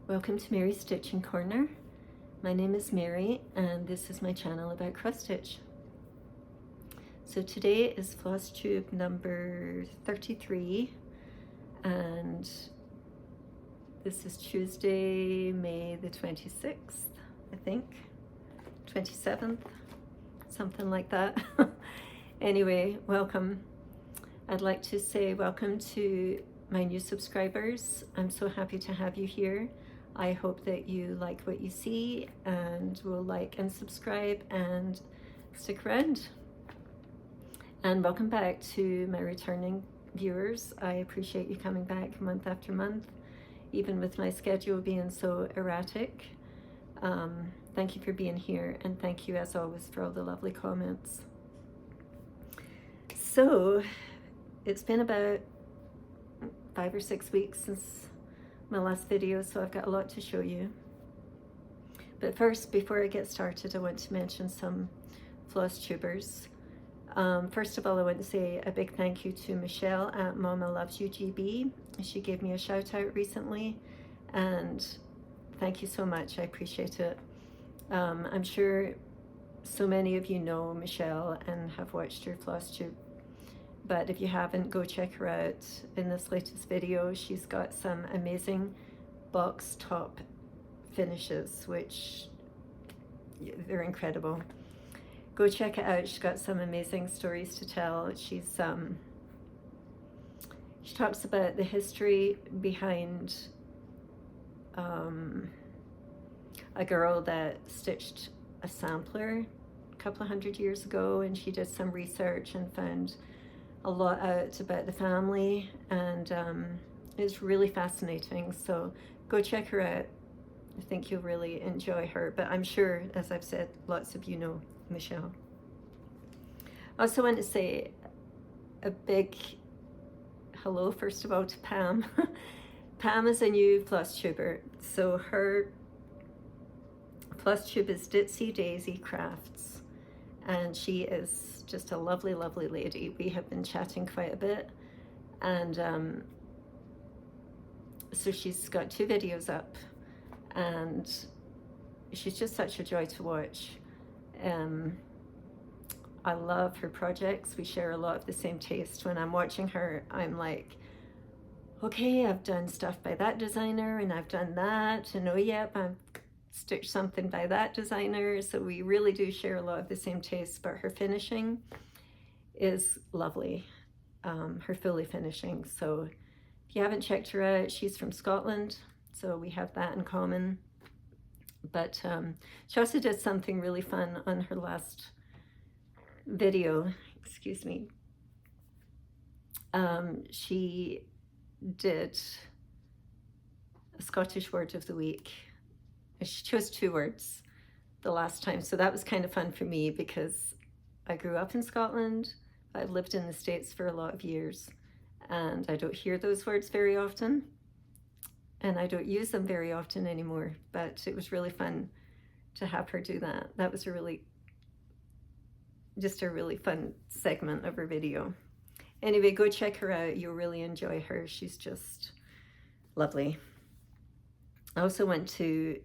Welcome to Mary's Stitching Corner. My name is Mary and this is my channel about cross stitch. So today is Flosstube number 33 and this is Tuesday, May the 26th, I think, 27th, something like that. Anyway, welcome. I'd like to say welcome to my new subscribers. I'm so happy to have you here. I hope that you like what you see and will like and subscribe and stick around. And welcome back to my returning viewers. I appreciate you coming back month after month, even with my schedule being so erratic. Thank you for being here, and thank you as always for all the lovely comments. So it's been about 5 or 6 weeks since my last video, so I've got a lot to show you. But first, before I get started, I want to mention some Flosstubers. First of all, I want to say a big thank you to Michelle at Mama Loves You GB. She gave me a shout out recently, and thank you so much. I appreciate it. I'm sure so many of you know Michelle and have watched her Flosstube, but if you haven't, go check her out. In this latest video, she's got some amazing box top finishes, which they're incredible. Go check it out. She's got some amazing stories to tell. She talks about the history behind a girl that stitched a sampler a couple of 100 years ago, and she did some research and found a lot out about the family, and it's really fascinating. So go check her out. I think you'll really enjoy her, but I'm sure, as I've said, lots of you know Michelle. I also want to say a big hello, first of all, to Pam. Pam is a new Flosstuber, so her Flosstube is Ditzy Daisy Crafts, and she is just a lovely, lovely lady. We have been chatting quite a bit, and so she's got 2 videos up, and she's just such a joy to watch. I love her projects. We share a lot of the same taste. When I'm watching her, I'm like, okay, I've done stuff by that designer, and I've done that, and oh yep, I've stitched something by that designer. So we really do share a lot of the same taste, but her finishing is lovely, her fully finishing. So if you haven't checked her out, she's from Scotland, so we have that in common. But she also did something really fun on her last video, excuse me. She did a Scottish word of the week. She chose 2 words the last time, so that was kind of fun for me because I grew up in Scotland. I've lived in the States for a lot of years, and I don't hear those words very often, and I don't use them very often anymore, but it was really fun to have her do that. That was just a really fun segment of her video. Anyway, go check her out. You'll really enjoy her. She's just lovely. I also want to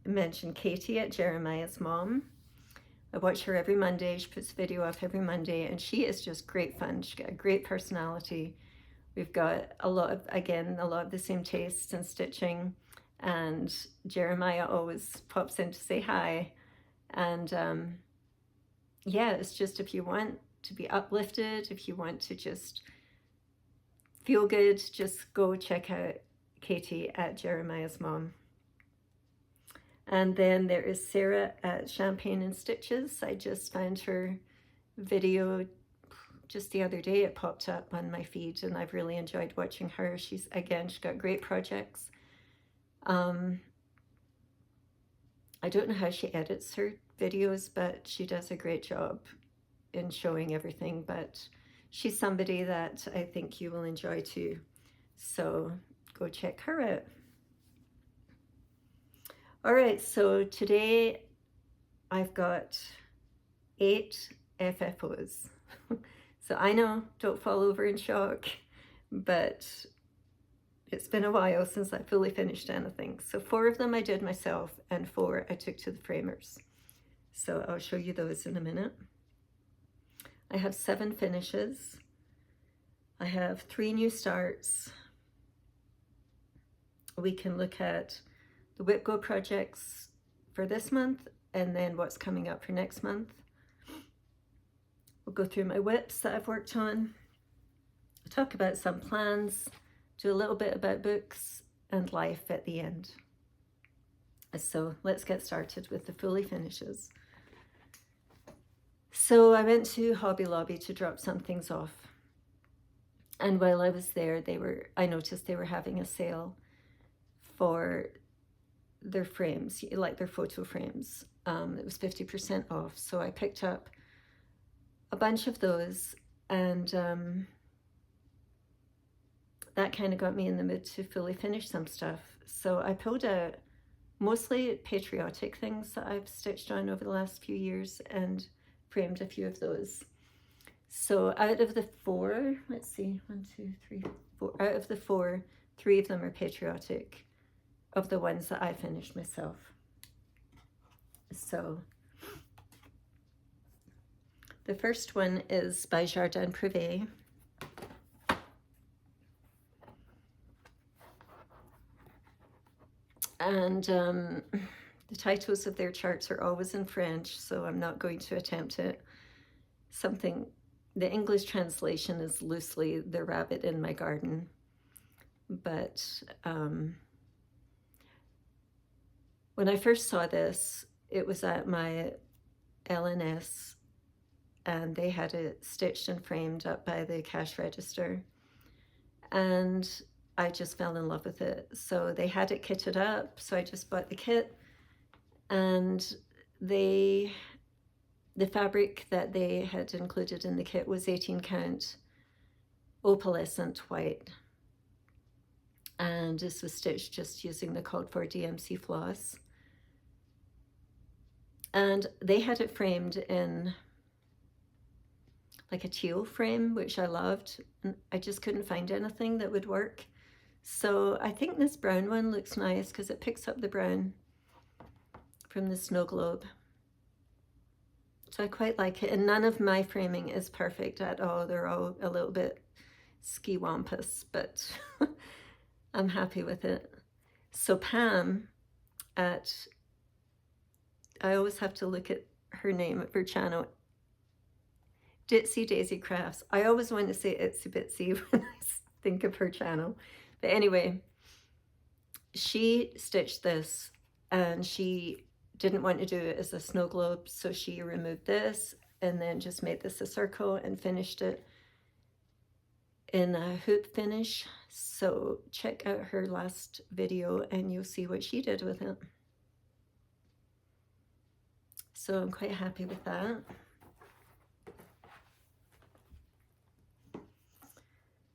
mention Katie at Jeremiah's Mom. I watch her every Monday. She puts a video up every Monday, and she is just great fun. She's got a great personality. We've got a lot of the same tastes in stitching, and Jeremiah always pops in to say hi. And yeah, it's just, if you want to be uplifted, if you want to just feel good, just go check out Katie at Jeremiah's Mom. And then there is Sarah at Champagne and Stitches. I just found her video just the other day. It popped up on my feed, and I've really enjoyed watching her. She's got great projects. I don't know how she edits her videos, but she does a great job in showing everything. But she's somebody that I think you will enjoy too. So go check her out. All right, so today I've got 8 FFOs. So I know, don't fall over in shock, but it's been a while since I fully finished anything. So 4 of them I did myself and 4 I took to the framers. So I'll show you those in a minute. I have 7 finishes. I have 3 new starts. We can look at the WIP Go projects for this month and then what's coming up for next month. We'll go through my WIPs that I've worked on, talk about some plans, do a little bit about books and life at the end. So let's get started with the fully finishes. So I went to Hobby Lobby to drop some things off. And while I was there, I noticed they were having a sale for their frames, like their photo frames. It was 50% off. So I picked up a bunch of those, and that kind of got me in the mood to fully finish some stuff. So I pulled out mostly patriotic things that I've stitched on over the last few years and framed a few of those. So out of the 4, let's see, 1, 2, 3, 4, out of the 4, 3 of them are patriotic, of the ones that I finished myself. So the first one is by Jardin Privé. And the titles of their charts are always in French, so I'm not going to attempt it. The English translation is loosely The Rabbit in My Garden. But when I first saw this, it was at my LNS, and they had it stitched and framed up by the cash register. And I just fell in love with it. So they had it kitted up, so I just bought the kit. And the fabric that they had included in the kit was 18 count opalescent white. And this was stitched just using the called for DMC floss. And they had it framed in like a teal frame, which I loved. And I just couldn't find anything that would work. So I think this brown one looks nice because it picks up the brown from the snow globe. So I quite like it. And none of my framing is perfect at all. They're all a little bit ski-wampus, but I'm happy with it. So Pam I always have to look at her name of her channel, Ditsy Daisy Crafts. I always want to say Itsy Bitsy when I think of her channel. But anyway, she stitched this and she didn't want to do it as a snow globe, so she removed this and then just made this a circle and finished it in a hoop finish. So check out her last video and you'll see what she did with it. So I'm quite happy with that.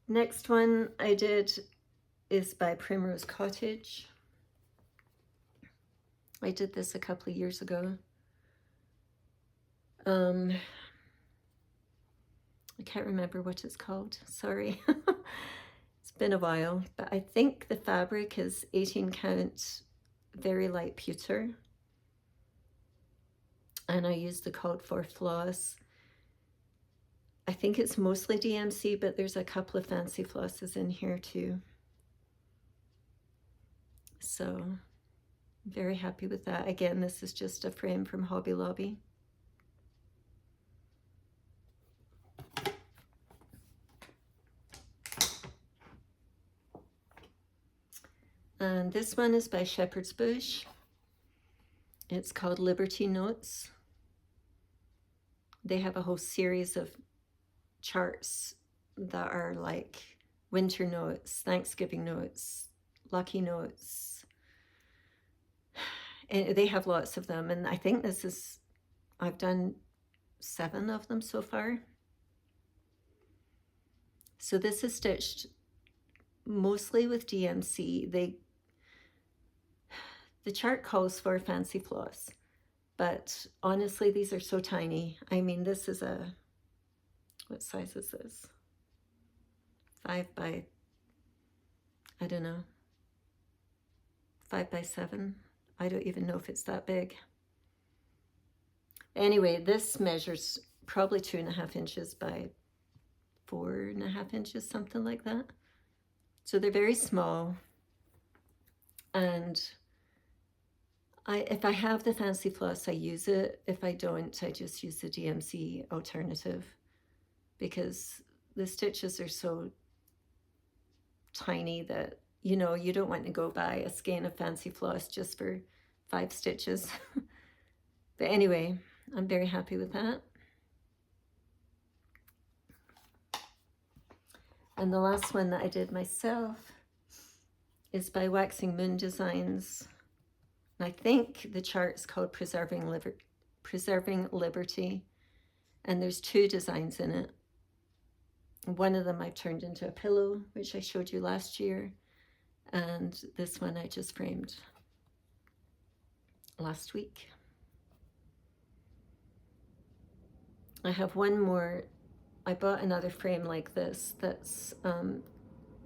Next one I did is by Primrose Cottage. I did this a couple of years ago. I can't remember what it's called, sorry. It's been a while, but I think the fabric is 18 count very light pewter. And I used the called for floss. I think it's mostly DMC, but there's a couple of fancy flosses in here too. So very happy with that. Again, this is just a frame from Hobby Lobby. And this one is by Shepherd's Bush. It's called Liberty Notes. They have a whole series of charts that are like winter notes, Thanksgiving notes, lucky notes. And they have lots of them. And I think I've done 7 of them so far. So this is stitched mostly with DMC. The chart calls for fancy floss, but honestly, these are so tiny. I mean, this is what size is this? 5 by I don't know, 5 by 7. I don't even know if it's that big. Anyway, this measures probably 2.5 inches by 4.5 inches, something like that. So they're very small. And if I have the fancy floss, I use it. If I don't, I just use the DMC alternative, because the stitches are so tiny that, you know, you don't want to go buy a skein of fancy floss just for 5 stitches. But anyway, I'm very happy with that. And the last one that I did myself is by Waxing Moon Designs. And I think the chart's called Preserving Liberty. And there's 2 designs in it. One of them I've turned into a pillow, which I showed you last year. And this one I just framed last week. I have one more. I bought another frame like this that's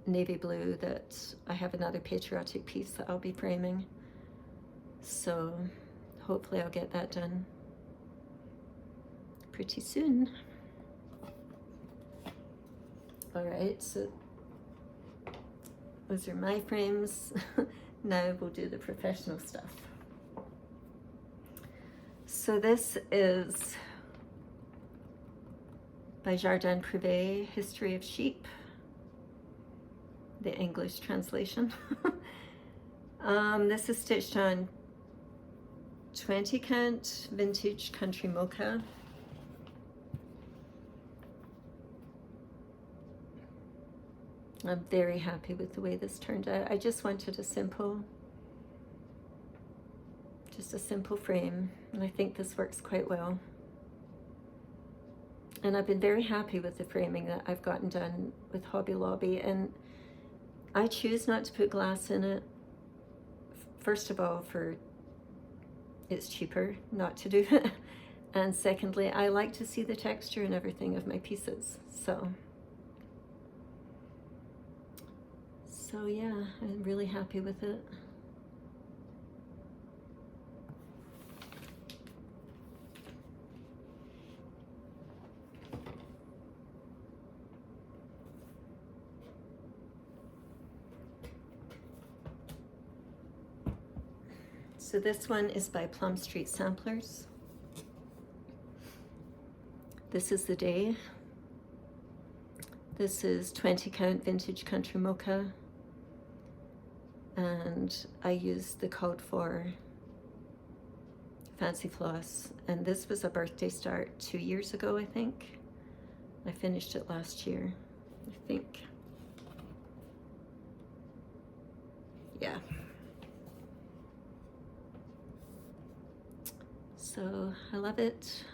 navy blue, that I have another patriotic piece that I'll be framing. So hopefully I'll get that done pretty soon. All right, so those are my frames. Now we'll do the professional stuff. So this is by Jardin Privé, History of Sheep, the English translation. This is stitched on 20 count vintage country mocha. I'm very happy with the way this turned out. I just wanted a simple frame, and I think this works quite well. And I've been very happy with the framing that I've gotten done with Hobby Lobby, and I choose not to put glass in it. First of all, it's cheaper not to do it, and secondly, I like to see the texture and everything of my pieces. So yeah, I'm really happy with it. So this one is by Plum Street Samplers. This is the day. This is 20 count vintage country mocha. And I used the code for fancy floss. And this was a birthday start 2 years ago, I think. I finished it last year, I think. Yeah. So I love it.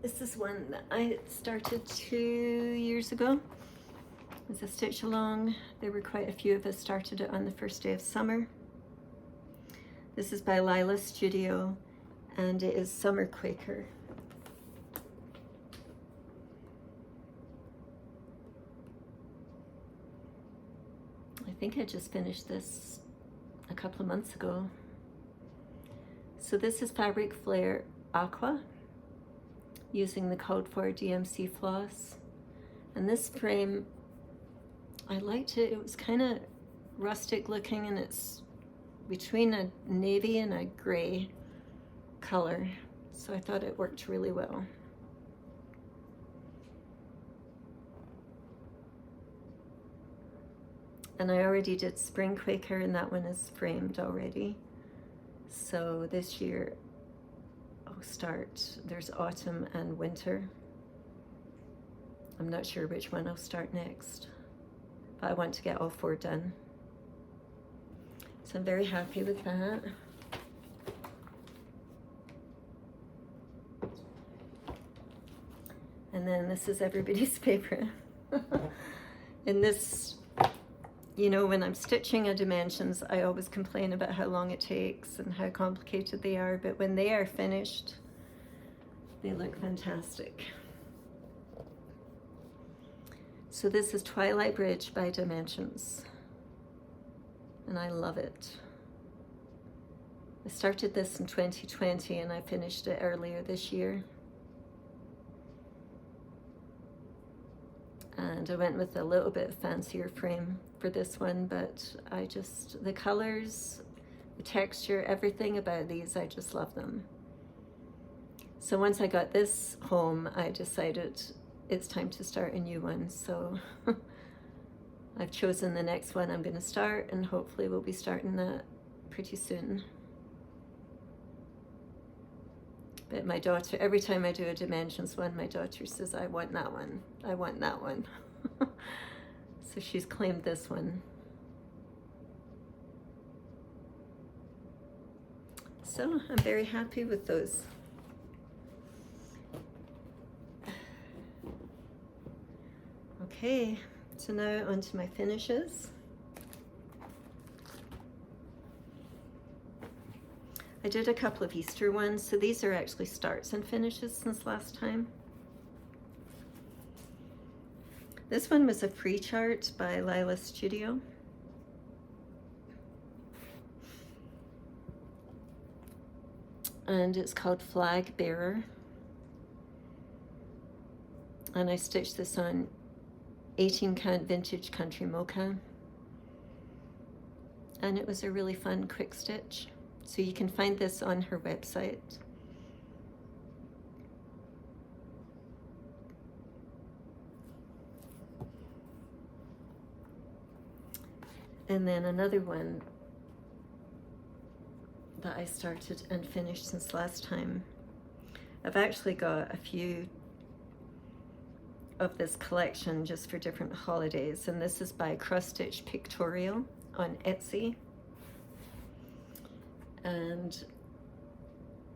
This is one that I started 2 years ago. It was a stitch along. There were quite a few of us started it on the first day of summer. This is by Lila Studio, and it is Summer Quaker. I think I just finished this a couple of months ago. So this is Fabric Flare Aqua, using the code for DMC floss. And this frame, I liked it. It was kind of rustic looking, and it's between a navy and a gray color. So I thought it worked really well. And I already did Spring Quaker, and that one is framed already. So this year I'll start, there's autumn and winter. I'm not sure which one I'll start next, but I want to get all 4 done. So I'm very happy with that. And then this is everybody's favorite. And this you know, when I'm stitching a dimensions, I always complain about how long it takes and how complicated they are, but when they are finished, they look fantastic. So this is Twilight Bridge by Dimensions, and I love it. I started this in 2020 and I finished it earlier this year. And I went with a little bit fancier frame for this one, but I just, the colors, the texture, everything about these, I just love them. So once I got this home, I decided it's time to start a new one. So I've chosen the next one I'm going to start, and hopefully we'll be starting that pretty soon. But my daughter, every time I do a dimensions one, my daughter says, I want that one. I want that one. So she's claimed this one. So I'm very happy with those. Okay, so now onto my finishes. I did a couple of Easter ones, so these are actually starts and finishes since last time. This one was a free chart by Lila Studio. And it's called Flag Bearer. And I stitched this on 18 count vintage country mocha. And it was a really fun quick stitch. So you can find this on her website. And then another one that I started and finished since last time. I've actually got a few of this collection just for different holidays, and this is by Cross Stitch Pictorial on Etsy. And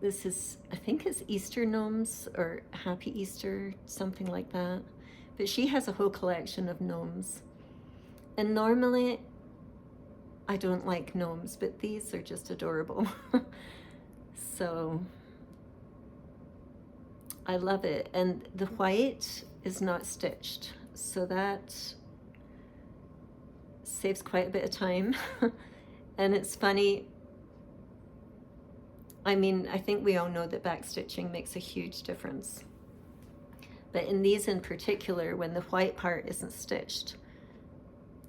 this is, I think it's Easter gnomes or Happy Easter, something like that. But she has a whole collection of gnomes. And normally I don't like gnomes, but these are just adorable. So I love it. And the white is not stitched, so that saves quite a bit of time. And it's funny, I mean, I think we all know that back stitching makes a huge difference. But in these in particular, when the white part isn't stitched,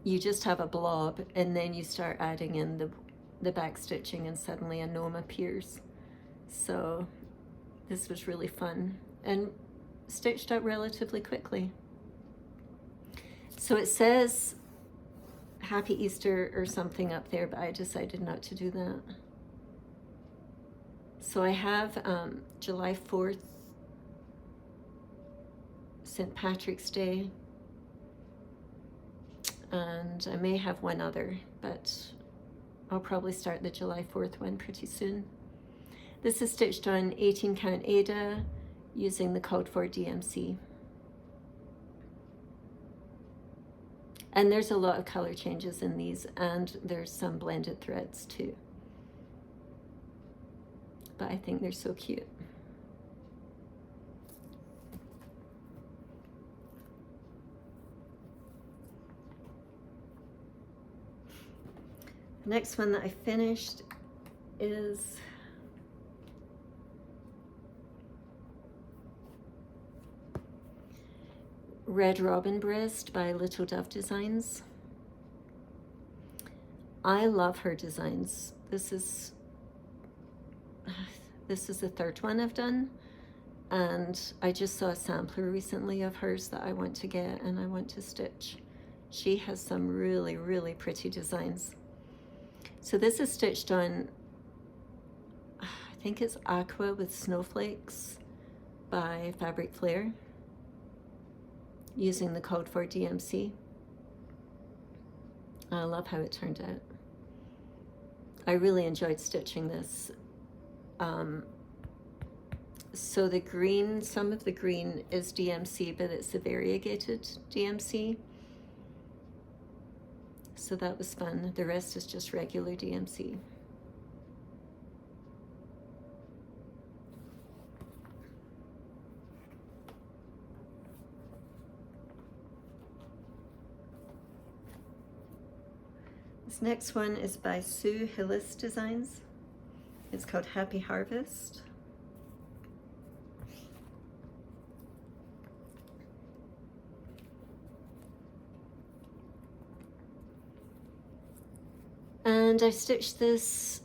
you just have a blob, and then you start adding in the back stitching, and suddenly a gnome appears. So this was really fun and stitched up relatively quickly. So it says Happy Easter or something up there, but I decided not to do that. So I have July 4th, St. Patrick's Day, and I may have one other, but I'll probably start the July 4th one pretty soon. This is stitched on 18 count Ada using the code for DMC. And there's a lot of color changes in these, and there's some blended threads too. But I think they're so cute. The next one that I finished is Red Robin Breast by Little Dove Designs. I love her designs. This is the third one I've done, and I just saw a sampler recently of hers that I want to get and I want to stitch. She has some really, really pretty designs. So this is stitched on, I think it's Aqua with Snowflakes by Fabric Flair, using the code for DMC. I love how it turned out. I really enjoyed stitching this. So the green, some of the green is DMC, but it's a variegated DMC. So that was fun. The rest is just regular DMC. This next one is by Sue Hillis Designs. It's called Happy Harvest. And I stitched this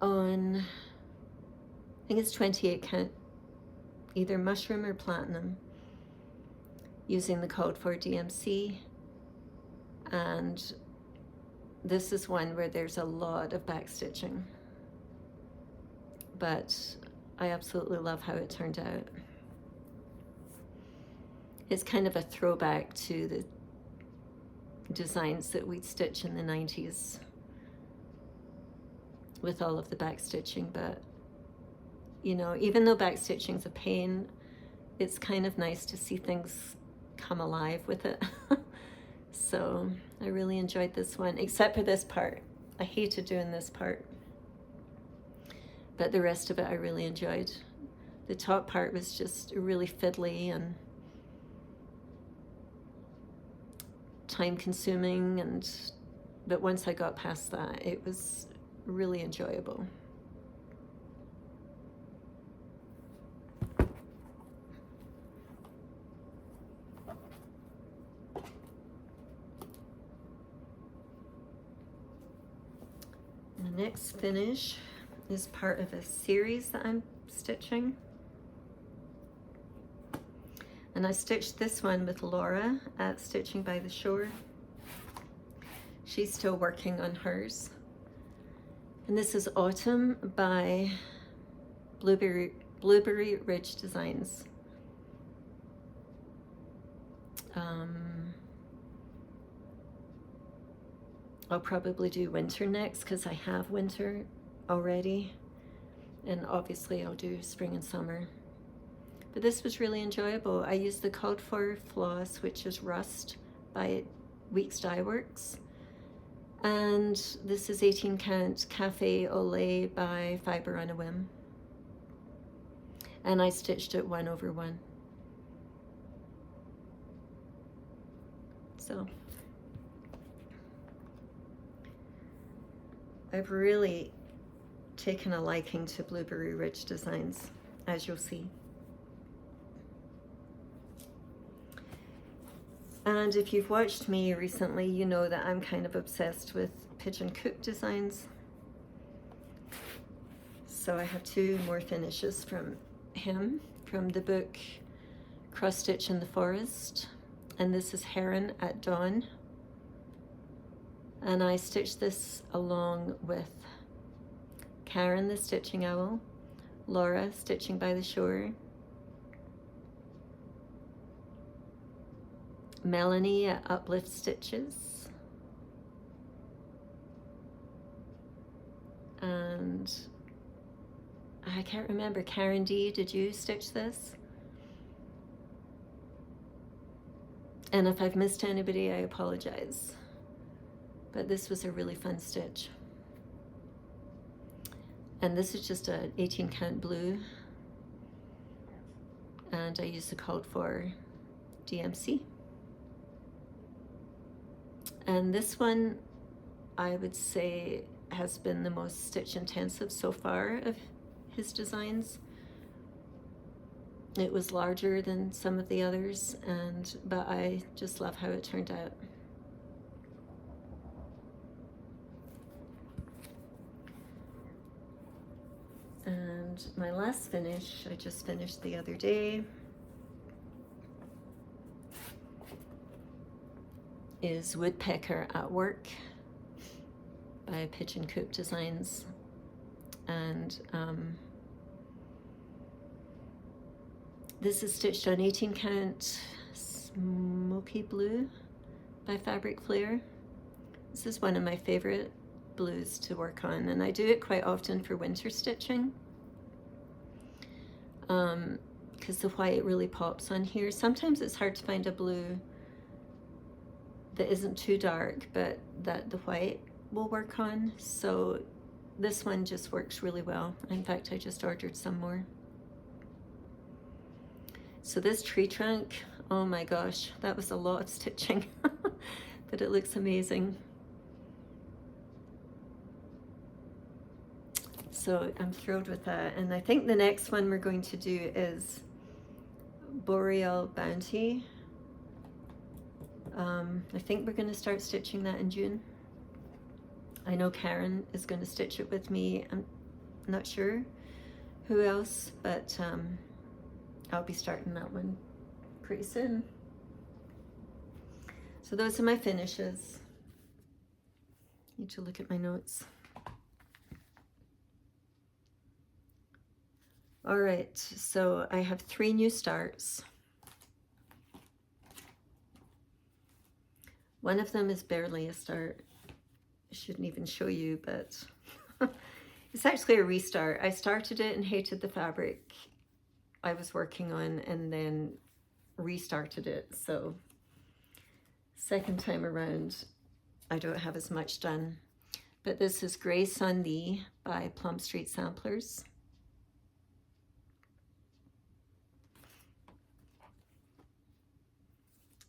on, I think it's 28 count, either mushroom or platinum, using the called for DMC. And this is one where there's a lot of back stitching, but I absolutely love how it turned out. It's kind of a throwback to the designs that we'd stitch in the 90s with all of the back stitching, but you know, even though back stitching's a pain, it's kind of nice to see things come alive with it. So I really enjoyed this one, except for this part. I hated doing this part, but the rest of it I really enjoyed. The top part was just really fiddly and time consuming, but once I got past that, it was really enjoyable. The next finish is part of a series that I'm stitching. And I stitched this one with Laura at Stitching by the Shore. She's still working on hers. And this is Autumn by Blueberry Ridge Designs. I'll probably do winter next because I have winter already. And obviously I'll do spring and summer. But this was really enjoyable. I used the called for floss, which is Rust by Weeks Dye Works. And this is 18 count Cafe au lait by Fiber on a Whim. And I stitched it 1/1. So I've really taken a liking to Blueberry Ridge Designs, as you'll see. And if you've watched me recently, you know that I'm kind of obsessed with Pigeon Coop designs. So I have 2 more finishes from him, from the book Cross Stitch in the Forest. And this is Heron at Dawn. And I stitched this along with Karen the Stitching Owl, Laura Stitching by the Shore, Melanie at Uplift Stitches, and I can't remember, Karen D, did you stitch this? And if I've missed anybody, I apologize. But this was a really fun stitch. And this is just an 18 count blue. And I used the called for DMC. And this one, I would say, has been the most stitch intensive so far of his designs. It was larger than some of the others, but I just love how it turned out. And my last finish, I just finished the other day, is Woodpecker at Work by Pigeon Coop Designs. And this is stitched on 18 count Smoky Blue by Fabric Flare. This is one of my favorite blues to work on, and I do it quite often for winter stitching because the white really pops on here. Sometimes it's hard to find a blue that isn't too dark, but that the white will work on. So this one just works really well. In fact, I just ordered some more. So this tree trunk, oh my gosh, that was a lot of stitching, but it looks amazing. So I'm thrilled with that. And I think the next one we're going to do is Boreal Bounty. I think we're going to start stitching that in June. I know Karen is going to stitch it with me. I'm not sure who else, but I'll be starting that one pretty soon. So those are my finishes. Need to look at my notes. All right, so I have 3 new starts. One of them is barely a start. I shouldn't even show you, but it's actually a restart. I started it and hated the fabric I was working on and then restarted it. So second time around, I don't have as much done. But this is Grace on Thee by Plum Street Samplers.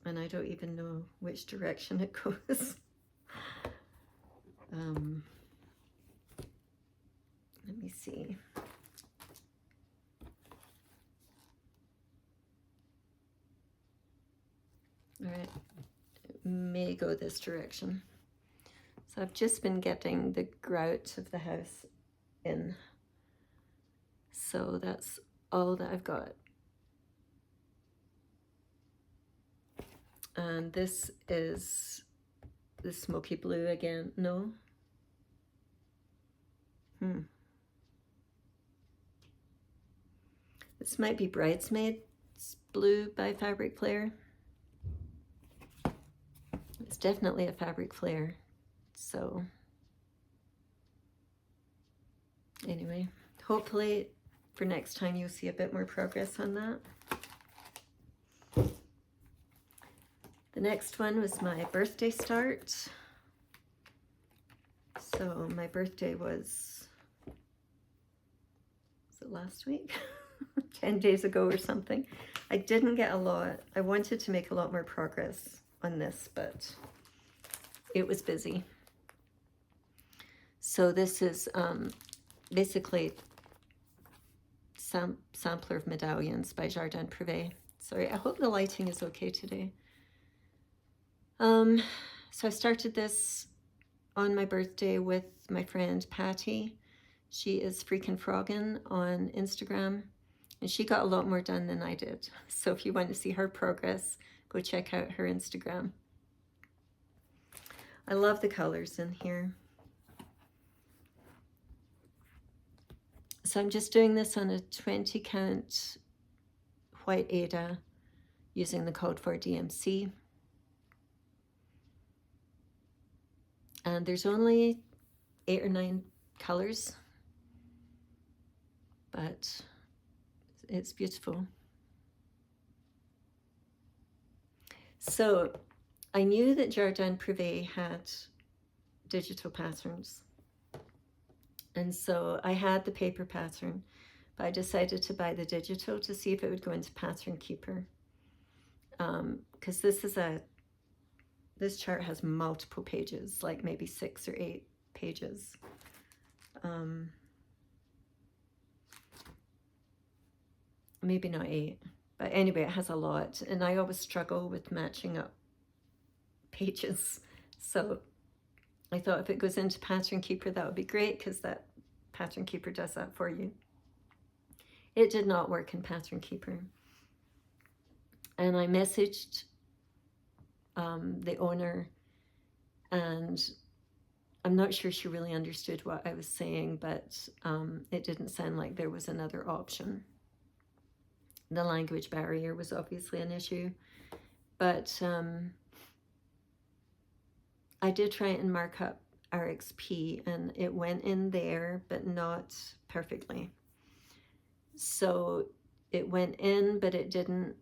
And I don't even know which direction it goes. Let me see. All right, it may go this direction. So I've just been getting the grout of the house in. So that's all that I've got. And this is the smoky blue again. No. This might be Bridesmaids Blue by Fabric Flare. It's definitely a Fabric Flare. So anyway, hopefully for next time you'll see a bit more progress on that. The next one was my birthday start. So my birthday was it last week? 10 days ago or something. I didn't get a lot. I wanted to make a lot more progress on this, but it was busy. So this is basically Sampler of Medallions by Jardin Privé. Sorry, I hope the lighting is okay today. So I started this on my birthday with my friend Patty. She is Freakin' Froggin' on Instagram, and she got a lot more done than I did. So if you want to see her progress, go check out her Instagram. I love the colors in here. So I'm just doing this on a 20 count white Aida using the code for DMC. And there's only 8 or 9 colors, but it's beautiful. So I knew that Jardin Privé had digital patterns. And so I had the paper pattern, but I decided to buy the digital to see if it would go into Pattern Keeper. Because this chart has multiple pages, like maybe 6 or 8 pages. Maybe not 8, but anyway, it has a lot. And I always struggle with matching up pages. So I thought if it goes into Pattern Keeper, that would be great, because that Pattern Keeper does that for you. It did not work in Pattern Keeper. And I messaged the owner, and I'm not sure she really understood what I was saying, but it didn't sound like there was another option. The language barrier was obviously an issue, but I did try and mark up RXP, and it went in there, but not perfectly. So it went in, but it didn't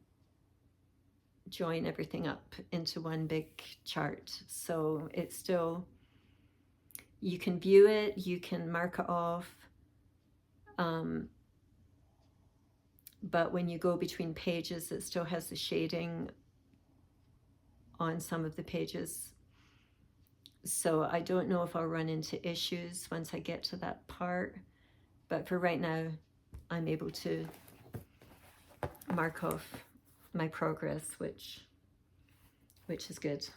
join everything up into one big chart. So it's still, you can view it, you can mark it off, but when you go between pages, it still has the shading on some of the pages. So I don't know if I'll run into issues once I get to that part, but for right now, I'm able to mark off my progress, which is good.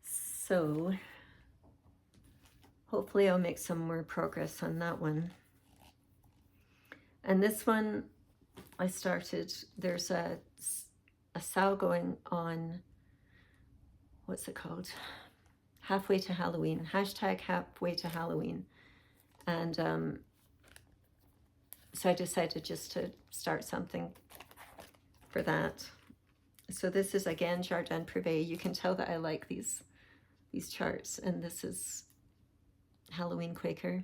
So hopefully I'll make some more progress on that one. And this one I started, there's a sale going on, what's it called? Halfway to Halloween, hashtag halfway to Halloween. And so I decided just to start something for that. So this is again Jardin Privé. You can tell that I like these charts, and this is Halloween Quaker.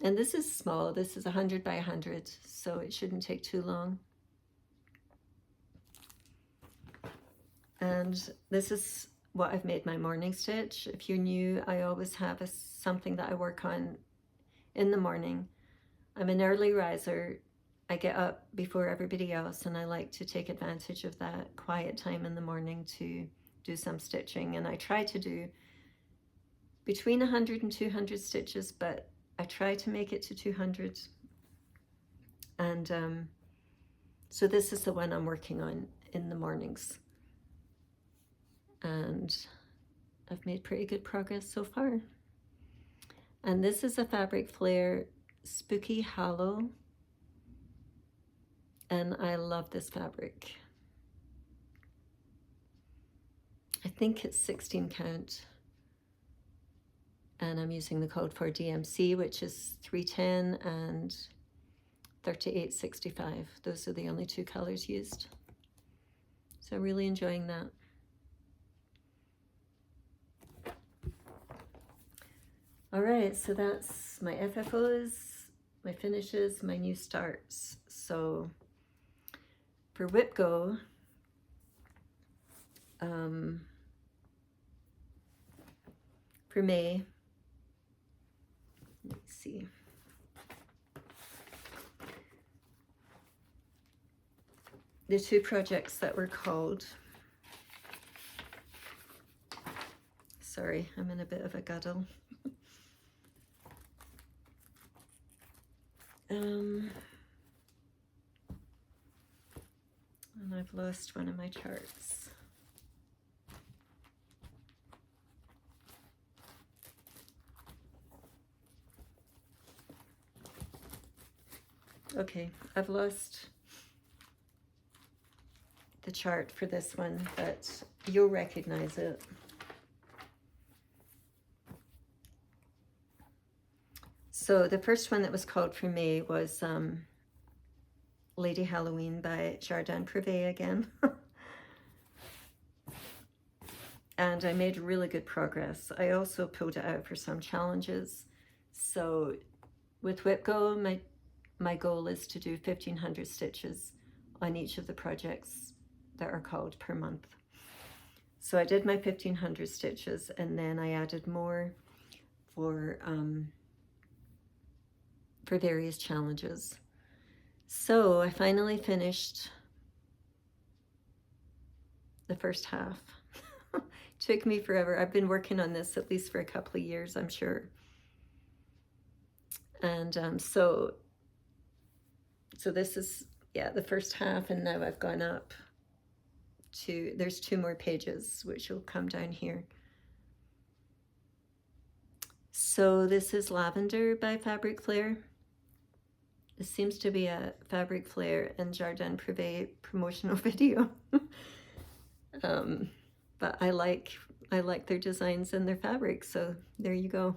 And this is small, this is 100 by 100, so it shouldn't take too long. And this is what I've made my morning stitch. If you're new, I always have something that I work on in the morning. I'm an early riser. I get up before everybody else, and I like to take advantage of that quiet time in the morning to do some stitching. And I try to do between 100 and 200 stitches, but I try to make it to 200. And so this is the one I'm working on in the mornings. And I've made pretty good progress so far. And this is a Fabric Flare Spooky Hollow. And I love this fabric. I think it's 16 count. And I'm using the code for DMC, which is 310 and 3865. Those are the only two colors used. So I'm really enjoying that. All right, so that's my FFOs, my finishes, my new starts. So for WIP Go, for May, let's see. The two projects that were called, sorry, I'm in a bit of a guddle. And I've lost one of my charts. Okay, I've lost the chart for this one, but you'll recognize it. So the first one that was called for May was Lady Halloween by Jardin Privé again. And I made really good progress. I also pulled it out for some challenges. So with WIP Go, my goal is to do 1,500 stitches on each of the projects that are called per month. So I did my 1,500 stitches, and then I added more for various challenges. So I finally finished the first half. Took me forever. I've been working on this at least for a couple of years, I'm sure. And so this is, yeah, the first half, and now I've gone up to, there's 2 more pages, which will come down here. So this is Lavender by Fabric Flare. This seems to be a Fabric Flare and Jardin Privé promotional video. But I like their designs and their fabrics, so there you go.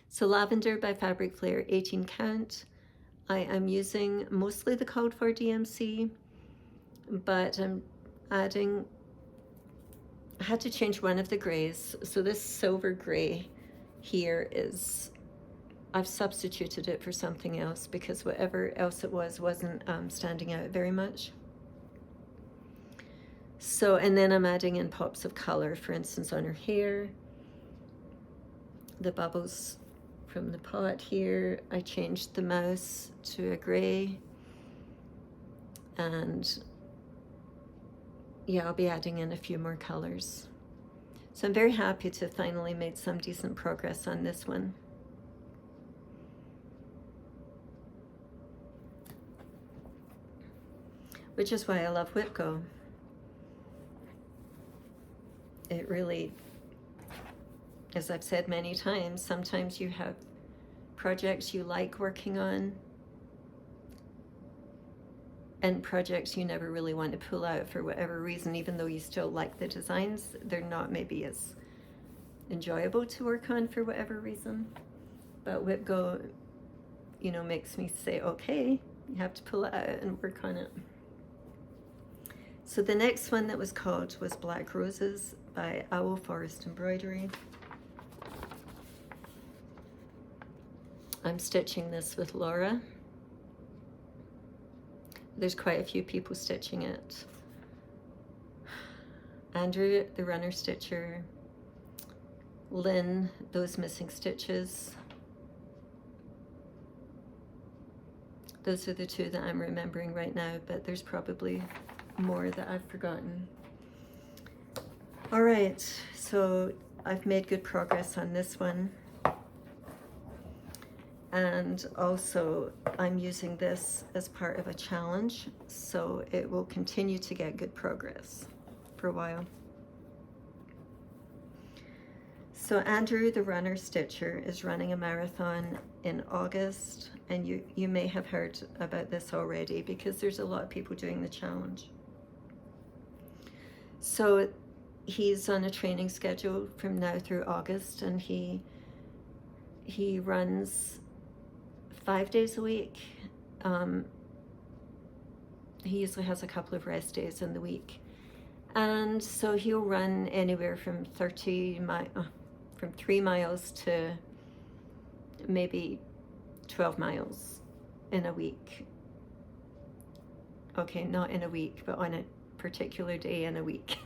So Lavender by Fabric Flare, 18 count. I am using mostly the code for DMC, but I'm adding, I had to change one of the grays. So this silver gray here is, I've substituted it for something else because whatever else it wasn't standing out very much. So, and then I'm adding in pops of color, for instance, on her hair. The bubbles from the pot here, I changed the mouse to a gray. And yeah, I'll be adding in a few more colors. So I'm very happy to have finally made some decent progress on this one. Which is why I love WIPGO. It really, as I've said many times, sometimes you have projects you like working on and projects you never really want to pull out for whatever reason, even though you still like the designs. They're not maybe as enjoyable to work on for whatever reason. But WIPGO, you know, makes me say, okay, you have to pull it out and work on it. So the next one that was called was Black Roses by Owl Forest Embroidery. I'm stitching this with Laura. There's quite a few people stitching it. Andrew, the runner stitcher. Lynn, those missing stitches. Those are the two that I'm remembering right now, but there's probably more that I've forgotten. All right, so I've made good progress on this one. And also I'm using this as part of a challenge, so it will continue to get good progress for a while. So Andrew, the runner stitcher, is running a marathon in August, and you may have heard about this already because there's a lot of people doing the challenge. So he's on a training schedule from now through August, and he runs 5 days a week. He usually has a couple of rest days in the week. And so he'll run anywhere from 3 miles to maybe 12 miles in a week. Okay, not in a week, but on a particular day in a week.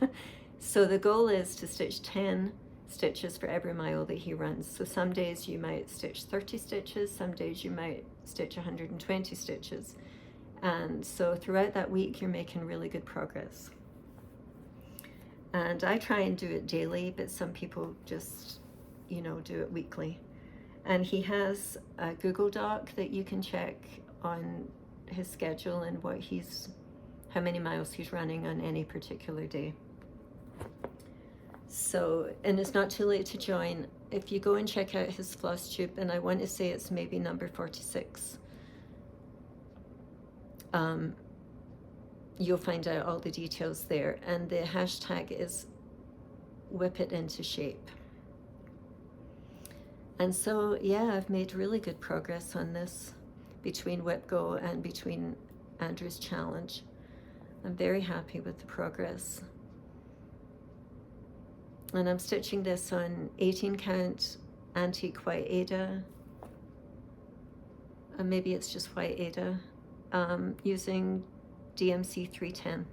So the goal is to stitch 10 stitches for every mile that he runs. So some days you might stitch 30 stitches, some days you might stitch 120 stitches. And so throughout that week you're making really good progress. And I try and do it daily, but some people just, you know, do it weekly. And he has a Google Doc that you can check on his schedule and how many miles he's running on any particular day. So, and it's not too late to join. If you go and check out his Flosstube, and I want to say it's maybe number 46, you'll find out all the details there. And the hashtag is whip it into shape. And so, yeah, I've made really good progress on this between WIPGO and between Andrew's challenge. I'm very happy with the progress. And I'm stitching this on 18 count antique white Aida. And maybe it's just white Aida, using DMC 310.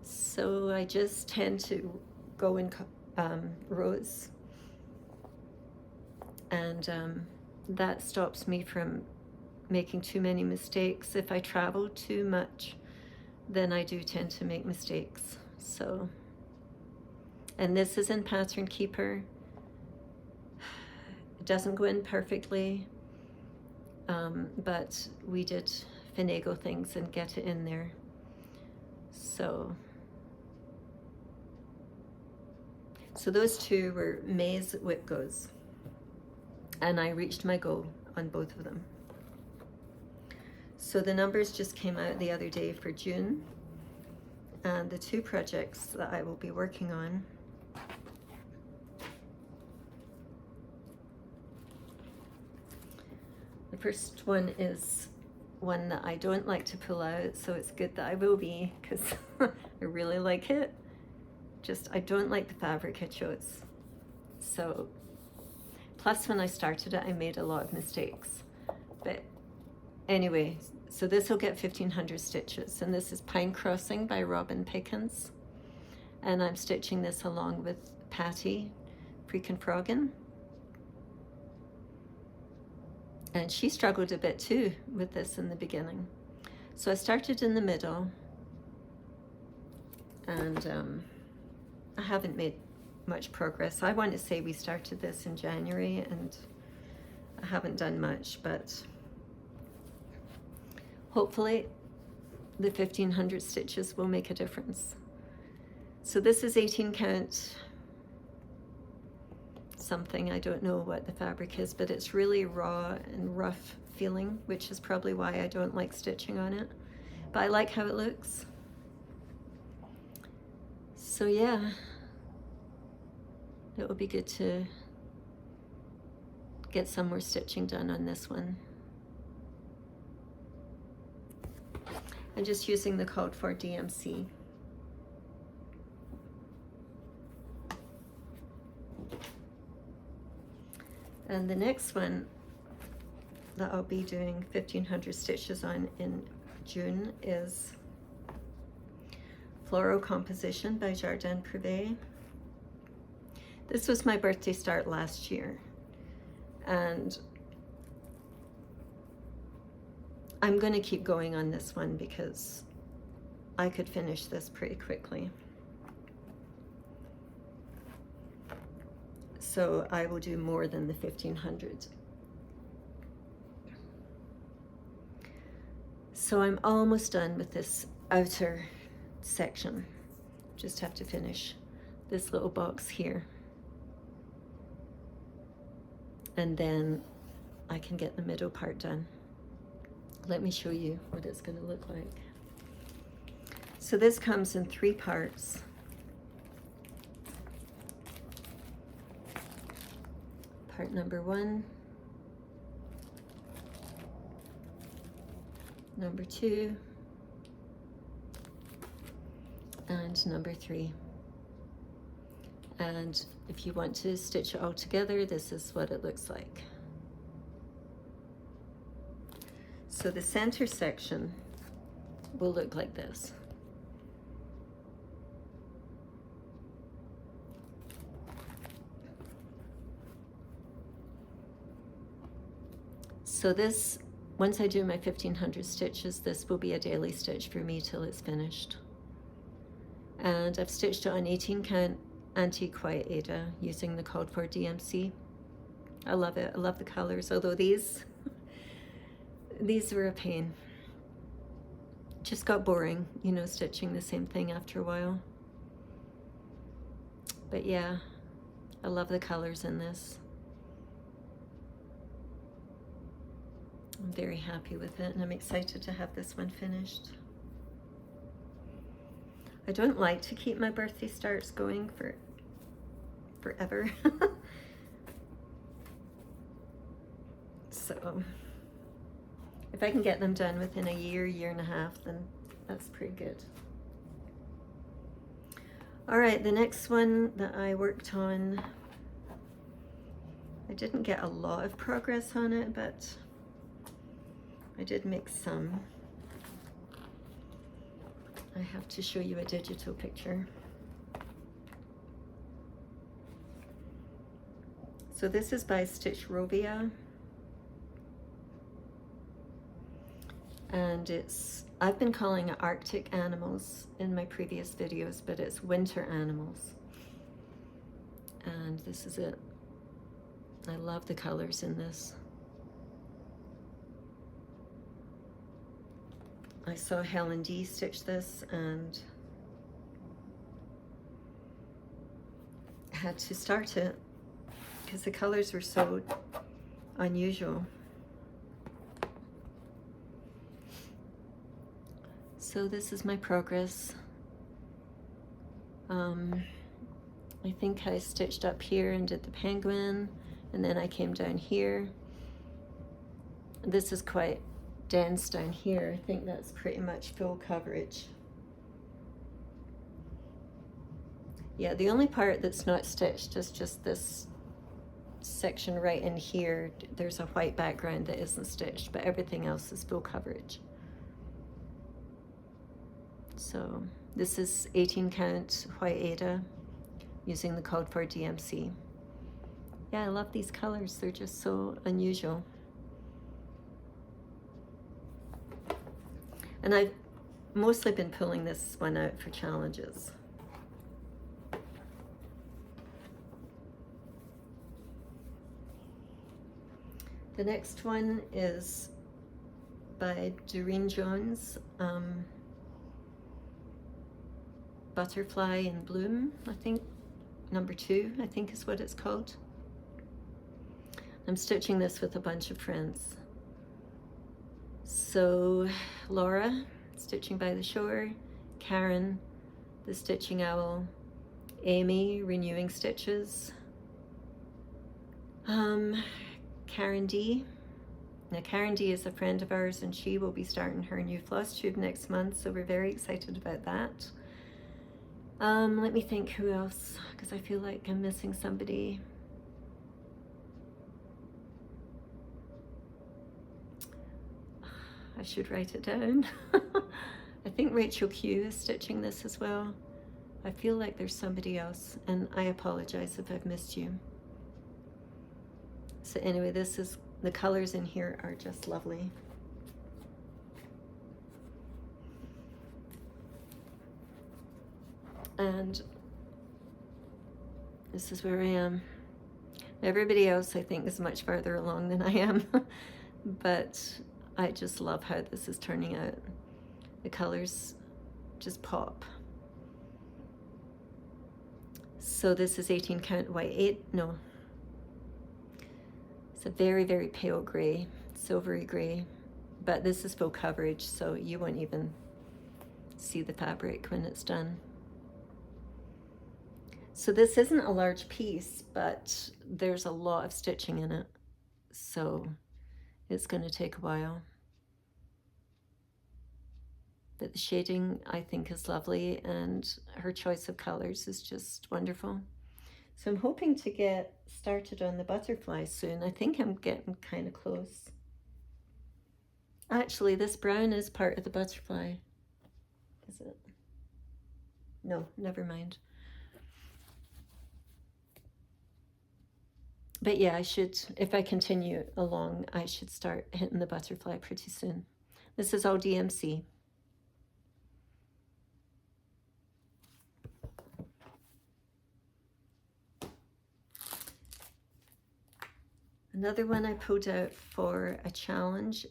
So I just tend to go in rows, and that stops me from making too many mistakes. If I travel too much, then I do tend to make mistakes. So, and this is in Pattern Keeper. It doesn't go in perfectly, but we did finagle things and get it in there. So those two were May's WIPGOs, and I reached my goal on both of them. So the numbers just came out the other day for June, and the two projects that I will be working on . The first one is one that I don't like to pull out, so it's good that I will be, because I really like it. Just, I don't like the fabric I chose. So, plus when I started it, I made a lot of mistakes. But anyway, so this will get 1,500 stitches, and this is Pine Crossing by Robin Pickens. And I'm stitching this along with Patty Freakin' and she struggled a bit too with this in the beginning. So I started in the middle, and I haven't made much progress. I want to say we started this in January, and I haven't done much, but hopefully the 1,500 stitches will make a difference. So this is 18 count something. I don't know what the fabric is, but it's really raw and rough feeling, which is probably why I don't like stitching on it. But I like how it looks. So yeah, it will be good to get some more stitching done on this one. I'm just using the code for DMC. And the next one that I'll be doing 1,500 stitches on in June is Floral Composition by Jardin Privé. This was my birthday start last year, and I'm going to keep going on this one because I could finish this pretty quickly. So I will do more than the 1,500. So I'm almost done with this outer section. Just have to finish this little box here. And then I can get the middle part done. Let me show you what it's going to look like. So this comes in 3 parts. Part number 1, number 2, and number 3. And if you want to stitch it all together, this is what it looks like. So the center section will look like this. So this, once I do my 1,500 stitches, this will be a daily stitch for me till it's finished. And I've stitched it on 18 count antique white Aida using the code for DMC. I love it. I love the colors, although these were a pain. Just got boring, you know, stitching the same thing after a while. But yeah, I love the colors in this. I'm very happy with it, and I'm excited to have this one finished. I don't like to keep my birthday starts going for forever. So if I can get them done within a year, year and a half, then that's pretty good. All right, the next one that I worked on, I didn't get a lot of progress on it, but I did make some. I have to show you a digital picture. So this is by Stitch Rovia. And I've been calling it Arctic Animals in my previous videos, but it's Winter Animals. And this is it. I love the colors in this. I saw Helen D stitch this and had to start it because the colors were so unusual. So this is my progress. I think I stitched up here and did the penguin, and then I came down here. This is quite dense down here. I think that's pretty much full coverage. Yeah, the only part that's not stitched is just this section right in here. There's a white background that isn't stitched, but everything else is full coverage. So this is 18 count white Ada using the code for DMC. Yeah, I love these colors. They're just so unusual. And I've mostly been pulling this one out for challenges. The next one is by Doreen Jones, Butterfly in Bloom, I think, number 2, I think is what it's called. I'm stitching this with a bunch of friends. So Laura, Stitching by the Shore, Karen, the Stitching Owl, Amy, Renewing Stitches, Karen D. Now Karen D is a friend of ours and she will be starting her new Flosstube next month, so we're very excited about that. Let me think who else, because I feel like I'm missing somebody. I should write it down. I think Rachel Q is stitching this as well. I feel like there's somebody else, and I apologize if I've missed you. So anyway, this is, the colors in here are just lovely. And this is where I am. Everybody else I think is much farther along than I am, but I just love how this is turning out. The colors just pop. So this is 18 count white it's a very, very pale gray, silvery gray, but this is full coverage, so you won't even see the fabric when it's done. So this isn't a large piece, but there's a lot of stitching in it, so it's going to take a while. But the shading I think is lovely, and her choice of colors is just wonderful. So I'm hoping to get started on the butterfly soon. I think I'm getting kind of close. Actually, this brown is part of the butterfly. Is it? No, never mind. But yeah, I should, if I continue along, I should start hitting the butterfly pretty soon. This is all DMC. Another one I pulled out for a challenge,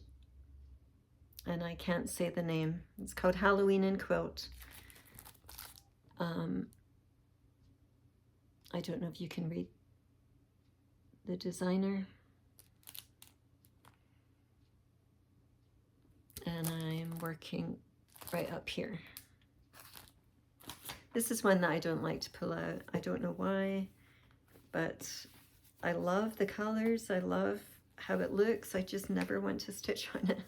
and I can't say the name. It's called Halloween in Quilt. I don't know if you can read the designer. And I'm working right up here. This is one that I don't like to pull out. I don't know why, but I love the colors. I love how it looks. I just never want to stitch on it.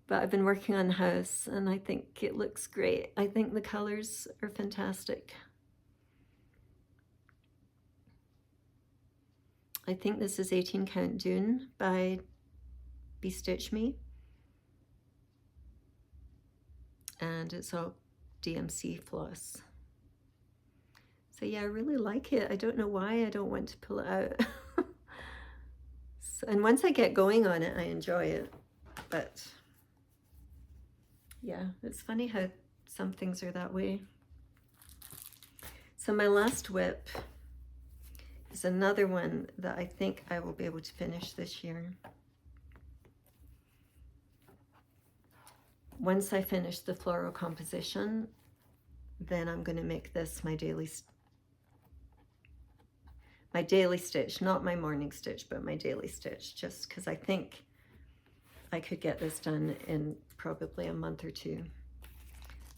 But I've been working on the house and I think it looks great. I think the colors are fantastic. I think this is 18 count Dune by Be Stitch Me. And it's all DMC floss. So yeah, I really like it. I don't know why I don't want to pull it out. So, and once I get going on it, I enjoy it. But yeah, it's funny how some things are that way. So my last WIP is another one that I think I will be able to finish this year. Once I finish the floral composition, then I'm going to make this my daily stitch, not my morning stitch, but my daily stitch, just because I think I could get this done in probably a month or two.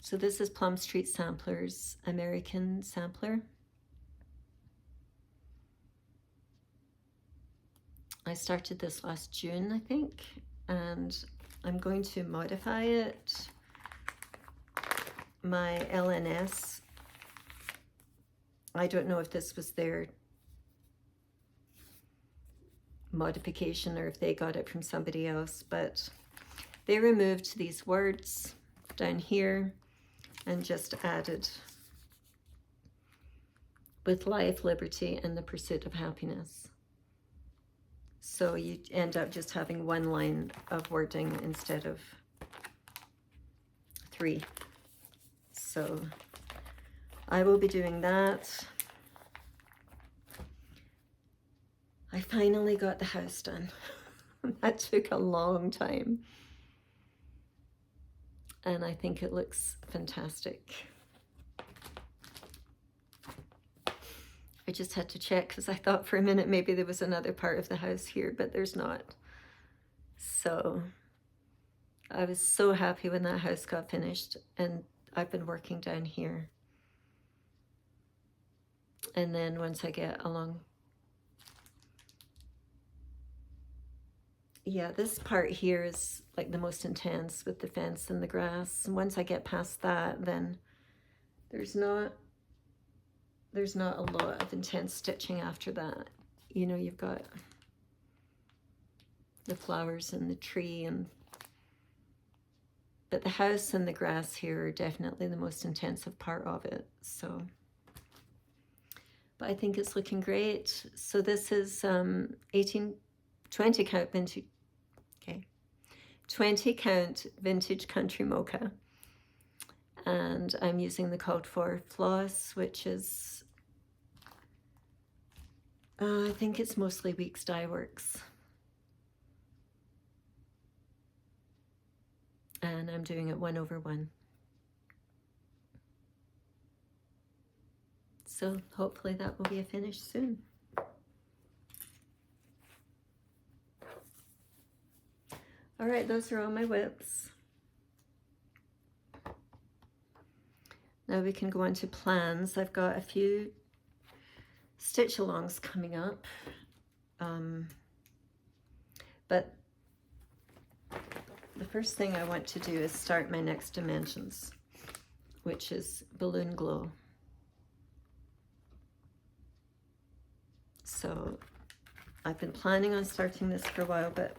So this is Plum Street Samplers American Sampler. I started this last June, I think, and I'm going to modify it. My LNS I don't know if this was their modification or if they got it from somebody else, but they removed these words down here and just added with life, liberty, and the pursuit of happiness. So you end up just having one line of wording instead of 3. So I will be doing that. I finally got the house done. That took a long time. And I think it looks fantastic. I just had to check because I thought for a minute maybe there was another part of the house here, but there's not. So I was so happy when that house got finished, and I've been working down here. And then once I get along, yeah, this part here is like the most intense with the fence and the grass. And once I get past that, then there's not a lot of intense stitching after that. You know, you've got the flowers and the tree, but the house and the grass here are definitely the most intensive part of it. So, but I think it's looking great. So this is 20 count vintage, okay, 20 count vintage country mocha. And I'm using the called for floss, which is, I think it's mostly WIPS Dye Works. And I'm doing it 1/1. So hopefully that will be a finish soon. All right, those are all my WIPs. Now we can go on to plans. I've got a few stitch alongs coming up, but the first thing I want to do is start my next dimensions, which is Balloon Glow. So I've been planning on starting this for a while, but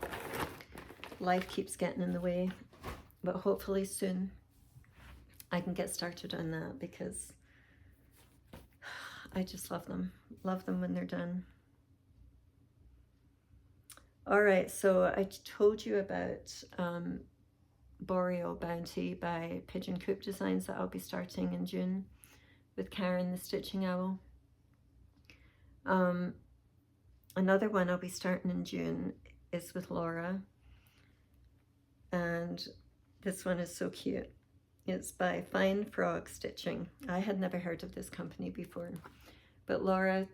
life keeps getting in the way. But hopefully soon I can get started on that, because I just love them when they're done. All right, so I told you about Boreal Bounty by Pigeon Coop Designs that I'll be starting in June with Karen the Stitching Owl. Another one I'll be starting in June is with Laura, and this one is so cute. It's by Fine Frog Stitching. I had never heard of this company before, but Laura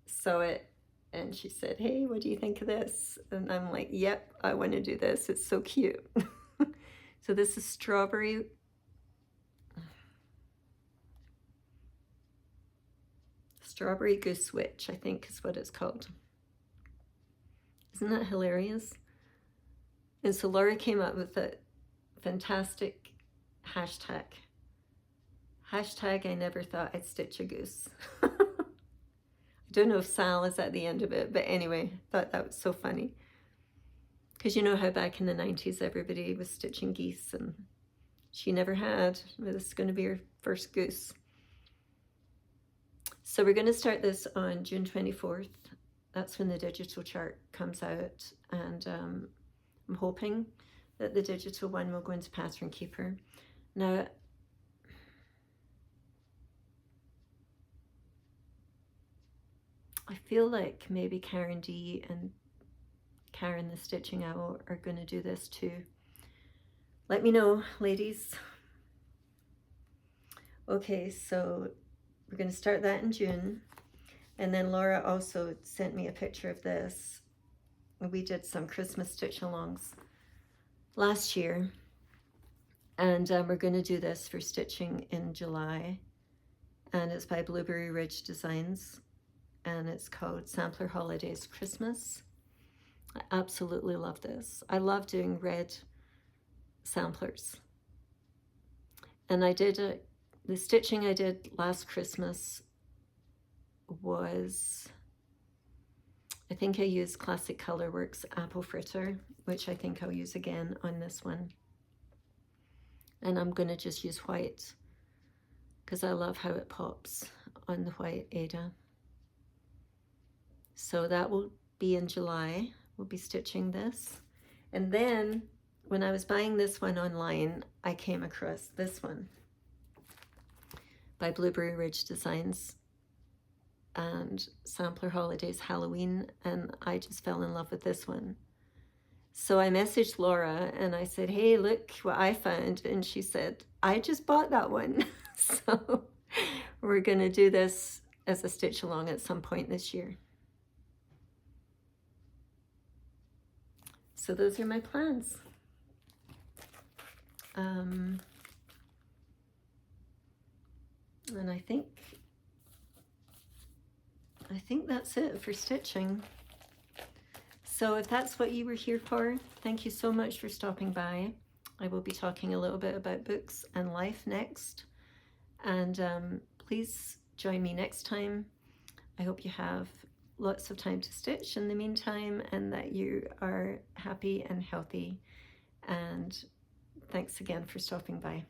saw it and she said, hey, what do you think of this? And I'm like, yep, I want to do this. It's so cute. So this is Strawberry Goose Witch, I think is what it's called. Isn't that hilarious? And so Laura came up with a fantastic hashtag. Hashtag I never thought I'd stitch a goose. I don't know if Sal is at the end of it, but anyway, I thought that was so funny. Because you know how back in the 90s everybody was stitching geese, and she never had. This is going to be her first goose. So we're going to start this on June 24th. That's when the digital chart comes out, and I'm hoping that the digital one will go into Pattern Keeper. Now, I feel like maybe Karen D and Karen the Stitching Owl are going to do this too. Let me know, ladies. Okay, so we're going to start that in June. And then Laura also sent me a picture of this. We did some Christmas stitch alongs last year. And we're going to do this for stitching in July. And it's by Blueberry Ridge Designs. And it's called Sampler Holidays Christmas. I absolutely love this. I love doing red samplers. And I did the stitching I did last Christmas was, I think I used Classic Colorworks Apple Fritter, which I think I'll use again on this one. And I'm going to just use white because I love how it pops on the white Aida. So that will be in July. We'll be stitching this. And then when I was buying this one online, I came across this one by Blueberry Ridge Designs and Sampler Holidays Halloween, and I just fell in love with this one. So I messaged Laura and I said, hey, look what I found. And she said, I just bought that one. So we're going to do this as a stitch along at some point this year. So those are my plans. And I think that's it for stitching. So if that's what you were here for, thank you so much for stopping by. I will be talking a little bit about books and life next. And please join me next time. I hope you have lots of time to stitch in the meantime, and that you are happy and healthy. And thanks again for stopping by.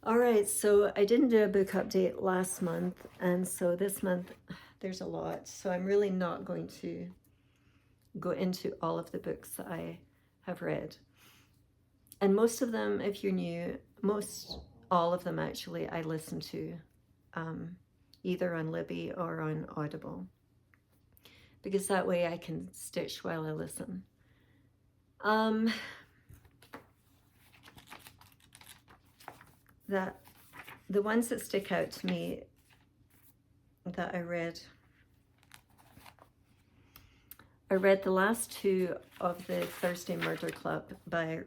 All right, so I didn't do a book update last month, and so this month there's a lot. So I'm really not going to go into all of the books that I have read. And most of them, if you're new, all of them actually I listen to, either on Libby or on Audible, because that way I can stitch while I listen. The ones that stick out to me that I read the last two of the Thursday Murder Club by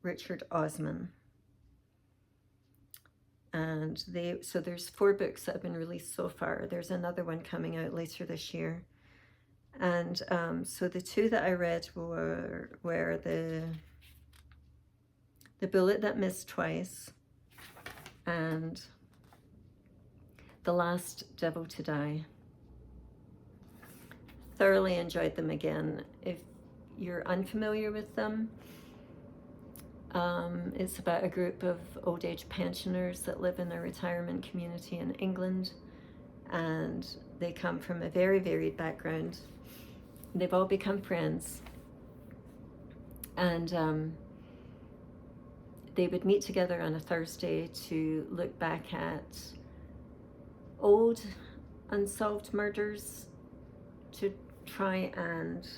Richard Osman. And so there's 4 books that have been released so far. There's another one coming out later this year. And so the 2 that I read were The Bullet That Missed Twice and The Last Devil to Die. Thoroughly enjoyed them again. If you're unfamiliar with them, it's about a group of old age pensioners that live in a retirement community in England, and they come from a very varied background. They've all become friends, and they would meet together on a Thursday to look back at old unsolved murders to try and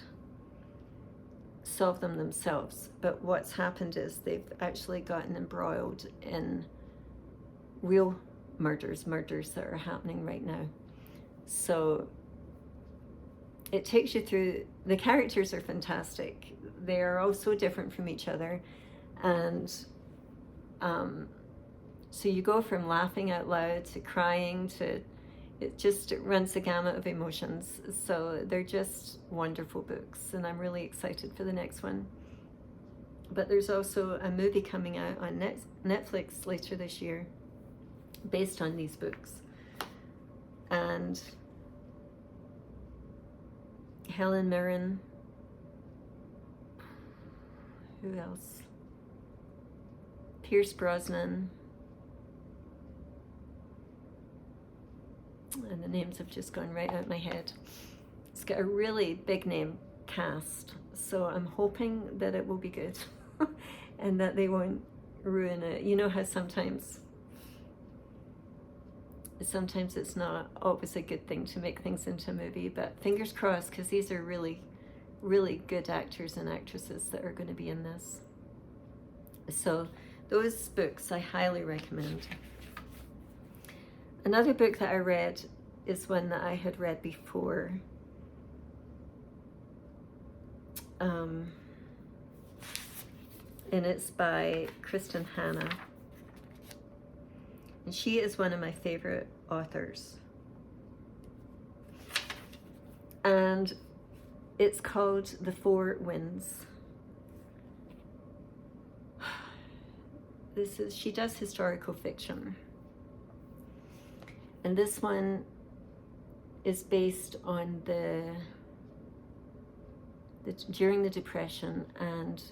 solve them themselves. But what's happened is they've actually gotten embroiled in real murders that are happening right now. So it takes you through, the characters are fantastic. They are all so different from each other. And so you go from laughing out loud to crying to, it runs the gamut of emotions. So they're just wonderful books, and I'm really excited for the next one. But there's also a movie coming out on Netflix later this year based on these books. And Helen Mirren, who else? Pierce Brosnan, and the names have just gone right out my head. It's got a really big name cast, so I'm hoping that it will be good and that they won't ruin it. You know how sometimes it's not always a good thing to make things into a movie, but fingers crossed, because these are really, really good actors and actresses that are going to be in this. So those books I highly recommend. Another book that I read is one that I had read before. And it's by Kristen Hanna. And she is one of my favorite authors. And it's called The Four Winds. She does historical fiction. And this one is based on during the Depression and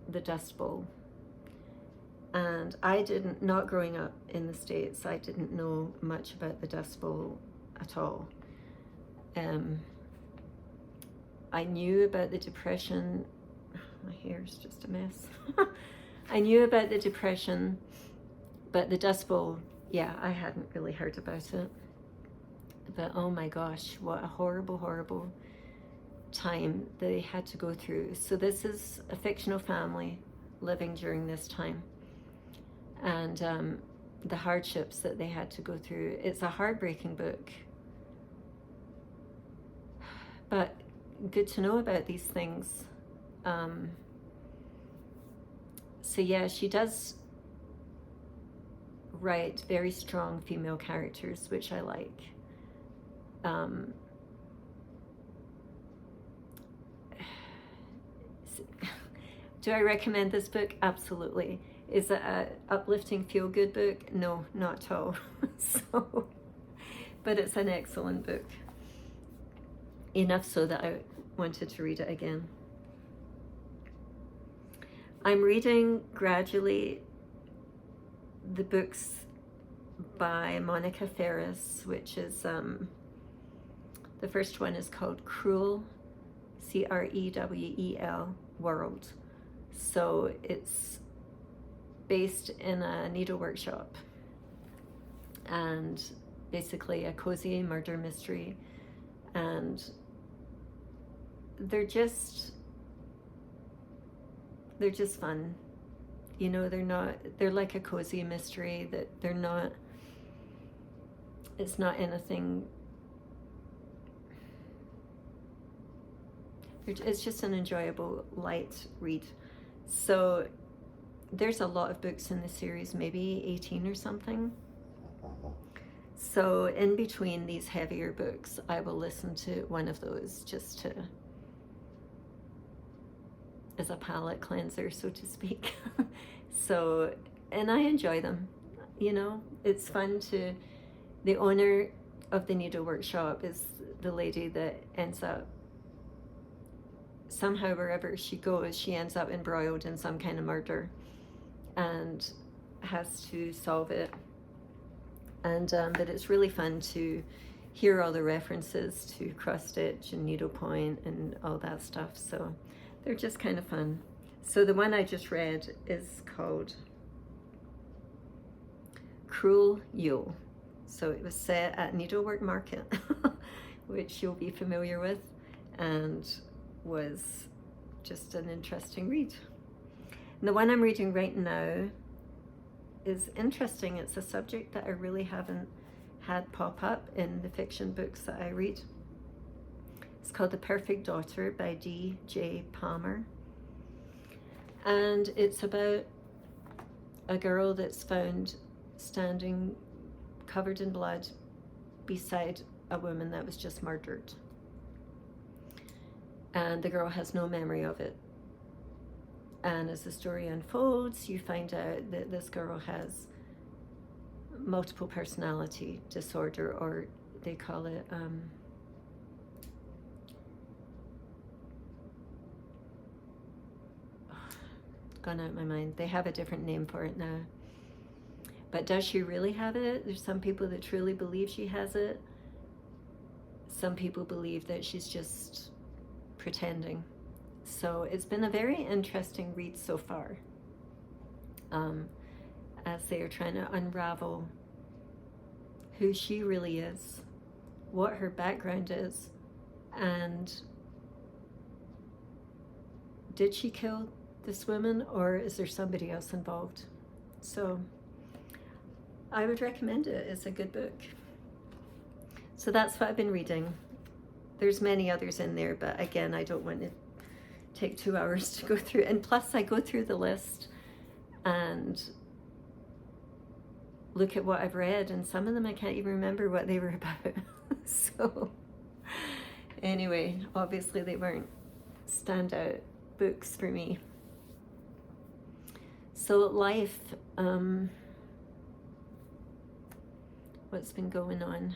the Dust Bowl. And not growing up in the States, I didn't know much about the Dust Bowl at all. I knew about the Depression. My hair's just a mess. I knew about the Depression, but the Dust Bowl, yeah, I hadn't really heard about it. But oh my gosh, what a horrible, horrible time they had to go through. So this is a fictional family living during this time, and the hardships that they had to go through. It's a heartbreaking book, but good to know about these things. So yeah, she does write very strong female characters, which I like. Do I recommend this book? Absolutely. Is it an uplifting, feel-good book? No, not at all. But it's an excellent book. Enough so that I wanted to read it again. I'm reading gradually the books by Monica Ferris, which is, the first one is called Crewel, Crewel, World. So it's based in a needle workshop and basically a cozy murder mystery, and they're just fun. You know, they're like a cozy mystery, that it's not anything, it's just an enjoyable, light read. So there's a lot of books in the series, maybe 18 or something. So in between these heavier books, I will listen to one of those just as a palate cleanser, so to speak. So, and I enjoy them, you know, it's fun the owner of the needle workshop is the lady that ends up, somehow wherever she goes, she ends up embroiled in some kind of murder and has to solve it. And but it's really fun to hear all the references to cross stitch and needlepoint and all that stuff. So they're just kind of fun. So the one I just read is called Cruel Yule. So it was set at Needlework Market, which you'll be familiar with, and was just an interesting read. And the one I'm reading right now is interesting. It's a subject that I really haven't had pop up in the fiction books that I read. It's called The Perfect Daughter by D.J. Palmer. And it's about a girl that's found standing covered in blood beside a woman that was just murdered. And the girl has no memory of it. And as the story unfolds, you find out that this girl has multiple personality disorder, or they call it gone out of my mind. They have a different name for it now. But does she really have it? There's some people that truly believe she has it. Some people believe that she's just pretending. So it's been a very interesting read so far, as they are trying to unravel who she really is, what her background is, and did she kill this woman, or is there somebody else involved? So I would recommend it. It's a good book. So that's what I've been reading. There's many others in there, but again, I don't want to take 2 hours to go through. And plus I go through the list and look at what I've read, and some of them I can't even remember what they were about. So anyway, obviously they weren't standout books for me. So life, what's been going on.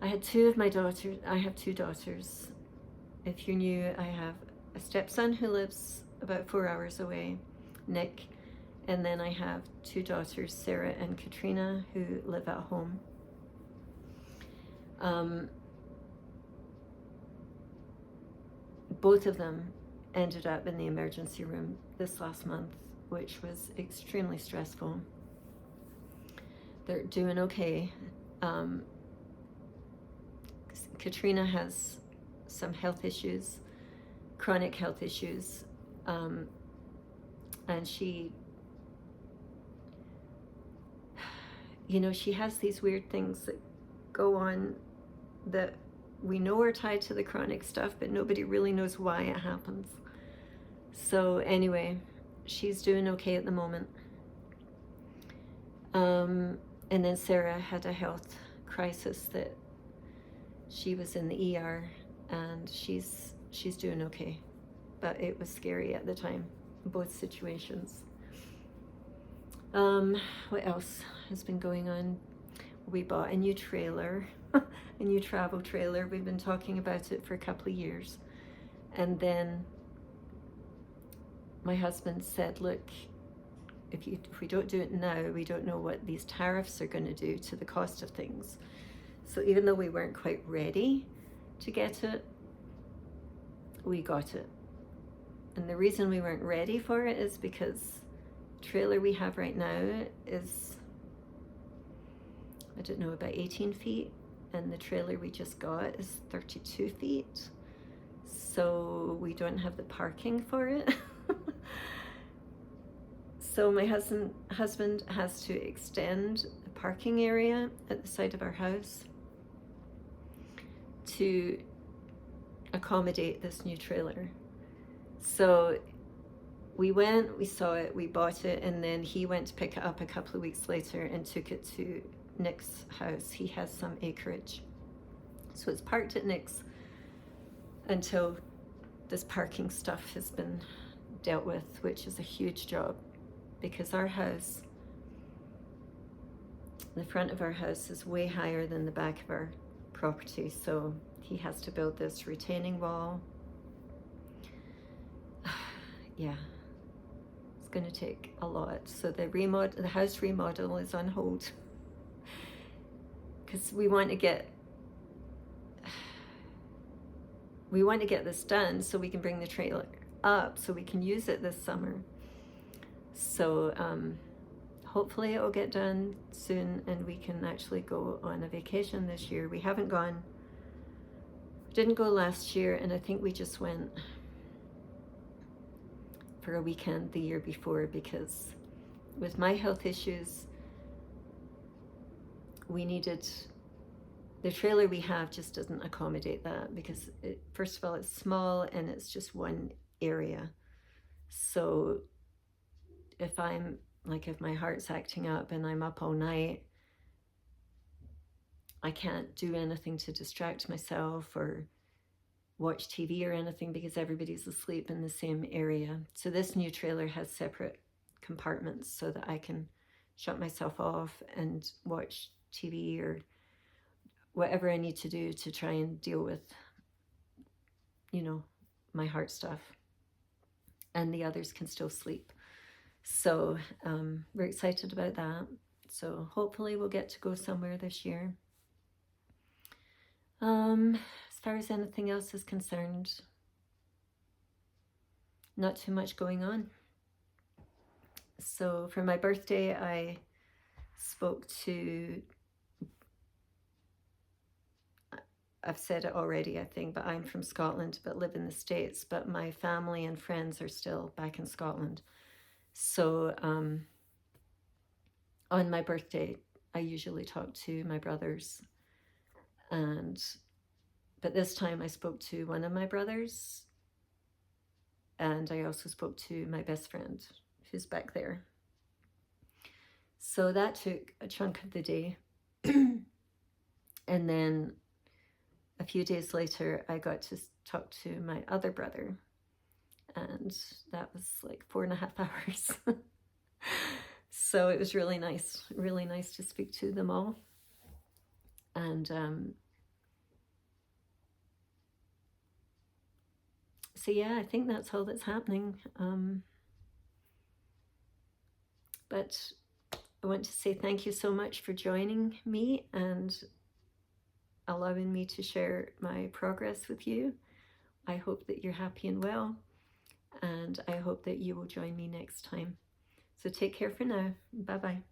I had two of my daughters. I have two daughters. If you're new, I have a stepson who lives about 4 hours away, Nick, and then I have two daughters, Sarah and Katrina, who live at home. Both of them ended up in the emergency room this last month, which was extremely stressful. They're doing okay. Katrina has some health issues, chronic health issues, and she, you know, she has these weird things that go on that we know are tied to the chronic stuff, but nobody really knows why it happens. So anyway, she's doing okay at the moment. And then Sarah had a health crisis that she was in the ER, and she's doing okay, but it was scary at the time, both situations. What else has been going on? We bought a new trailer, a new travel trailer. We've been talking about it for a couple of years, and then my husband said, look, if we don't do it now, we don't know what these tariffs are going to do to the cost of things. So even though we weren't quite ready to get it, we got it. And the reason we weren't ready for it is because the trailer we have right now is, I don't know, about 18 feet, and the trailer we just got is 32 feet. So we don't have the parking for it. So my husband has to extend the parking area at the side of our house to accommodate this new trailer. So we went, we saw it, we bought it, and then he went to pick it up a couple of weeks later and took it to Nick's house. He has some acreage. So it's parked at Nick's until this parking stuff has been dealt with, which is a huge job, because our house, the front of our house is way higher than the back of our property, so he has to build this retaining wall. Yeah, it's going to take a lot. So the house remodel is on hold because we want to get this done so we can bring the trailer up so we can use it this summer. So hopefully it will get done soon and we can actually go on a vacation this year. We haven't gone, didn't go last year, and I think we just went for a weekend the year before, because with my health issues, we needed, the trailer we have just doesn't accommodate that, because first of all, it's small and it's just one area. So if my heart's acting up and I'm up all night, I can't do anything to distract myself or watch TV or anything because everybody's asleep in the same area. So this new trailer has separate compartments so that I can shut myself off and watch TV or whatever I need to do to try and deal with, you know, my heart stuff. And the others can still sleep. So we're excited about that. So hopefully we'll get to go somewhere this year. As far as anything else is concerned, not too much going on. So for my birthday, I spoke to, I've said it already, I think, but I'm from Scotland but live in the States, but my family and friends are still back in Scotland. So on my birthday, I usually talk to my brothers, but this time I spoke to one of my brothers, and I also spoke to my best friend who's back there. So that took a chunk of the day. And then a few days later, I got to talk to my other brother, and that was like 4.5 hours. So it was really nice to speak to them all. And so yeah, I think that's all that's happening. But I want to say thank you so much for joining me and allowing me to share my progress with you. I hope that you're happy and well, and I hope that you will join me next time. So take care for now. Bye-bye.